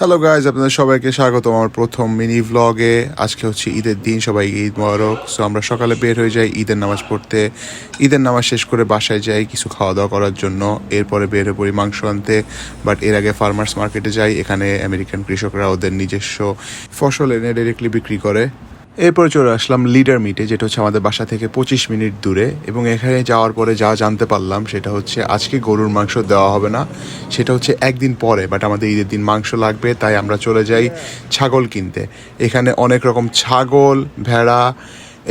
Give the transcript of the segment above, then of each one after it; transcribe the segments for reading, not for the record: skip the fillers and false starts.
Hello guys, আপনাদের সবাইকে স্বাগত আমার প্রথম মিনি ভ্লগে। আজকে হচ্ছে ঈদের দিন, সবাই ঈদ মোবারক। সো আমরা সকালে বের হয়ে যাই ঈদের নামাজ পড়তে। ঈদের নামাজ শেষ করে বাসায় যাই কিছু খাওয়া দাওয়া করার জন্য। এরপরে বের হয়ে পড়ি মাংস আনতে, বাট এর আগে ফার্মার্স মার্কেটে যাই। এখানে আমেরিকান কৃষকরা ওদের নিজস্ব ফসল এনে ডাইরেক্টলি বিক্রি করে। এরপরে চলে আসলাম লিডার মিটে, যেটা হচ্ছে আমাদের বাসা থেকে 25 মিনিট দূরে। এবং এখানে যাওয়ার পরে যা জানতে পারলাম সেটা হচ্ছে আজকে গরুর মাংস দেওয়া হবে না, সেটা হচ্ছে একদিন পরে। বাট আমাদের ঈদের দিন মাংস লাগবে, তাই আমরা চলে যাই ছাগল কিনতে। এখানে অনেক রকম ছাগল, ভেড়া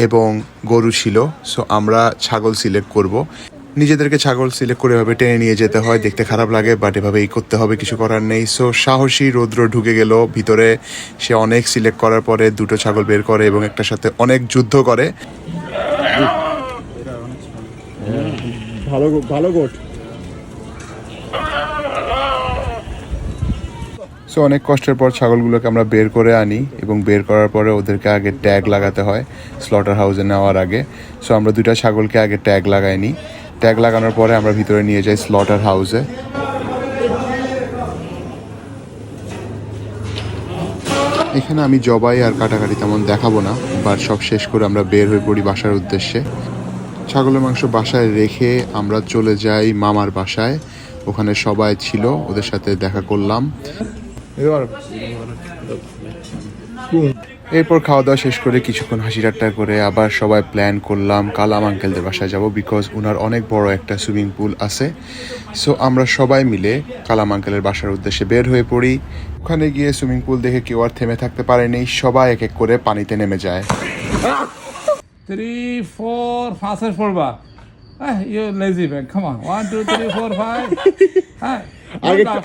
এবং গরু ছিল। সো আমরা ছাগল সিলেক্ট করব। নিজেদেরকে ছাগল সিলেক্ট করে এভাবে টেনে নিয়ে যেতে হয়, দেখতে খারাপ লাগে, বাট এভাবেই করতে হবে, কিছু করার নেই। সো সাহসী রৌদ্র ঢুকে গেল ভিতরে। সে অনেক সিলেক্ট করার পরে দুটো ছাগল বের করে এবং একটার সাথে অনেক যুদ্ধ করে। ভালো ভালো গোট। সো অনেক কষ্টের পর ছাগলগুলোকে আমরা বের করে আনি এবং বের করার পরে ওদেরকে আগে ট্যাগ লাগাতে হয় স্লটার হাউসে নেওয়ার আগে। সো আমরা দুইটা ছাগলকে আগে ট্যাগ লাগাই নিই। ট্যাগ লাগানোর পরে আমরা ভিতরে নিয়ে যাই স্লটার হাউসে। এখানে আমি জবাই আর কাটাকাটি তেমন দেখাবো না, বাট সব শেষ করে আমরা বের হয়ে পড়ি বাসার উদ্দেশ্যে। ছাগলের মাংস বাসায় রেখে আমরা চলে যাই মামার বাসায়। ওখানে সবাই ছিল, ওদের সাথে দেখা করলাম। এরপর খাওয়া দাওয়া শেষ করে কিছুক্ষণ হাসি ঠাট্টা করে আবার সবাই প্ল্যান করলাম কালাম আঙ্কেলদের বাসায় যাব, বিকজ ওনার অনেক বড় একটা সুইমিং পুল আছে। সো আমরা সবাই মিলে কালাম আঙ্কেলের বাসার উদ্দেশ্যে বের হয়ে পড়ি। ওখানে গিয়ে সুইমিং পুল দেখে কেউ আর থেমে থাকতে পারেনি, সবাই এক এক করে পানিতে নেমে যায়। 3, 4, faster পড়বা। You lazy man, come on. 1, 2, 3, 4, 5.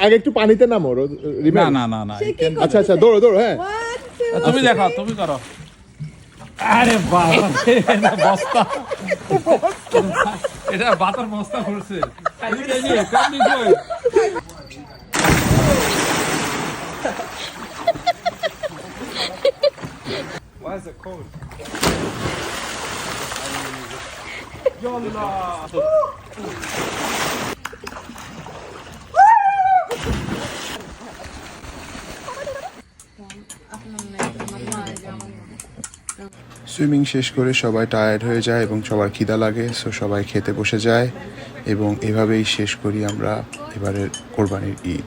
আগে একটু পানিতে নামো। না। আচ্ছা আচ্ছা, দৌড়ো দৌড়ো। হ্যাঁ, তুমি দেখো, তুমি করো। আরে বাবা, এটা বস্তা। এটা বাতার বস্তা করছে। Why is it cold? Swimming শেষ করে সবাই টায়ার্ড হয়ে যায় এবং সবার খিদা লাগে। সো সবাই খেতে বসে যায় এবং এভাবেই শেষ করি আমরা এবারের কোরবানির ঈদ।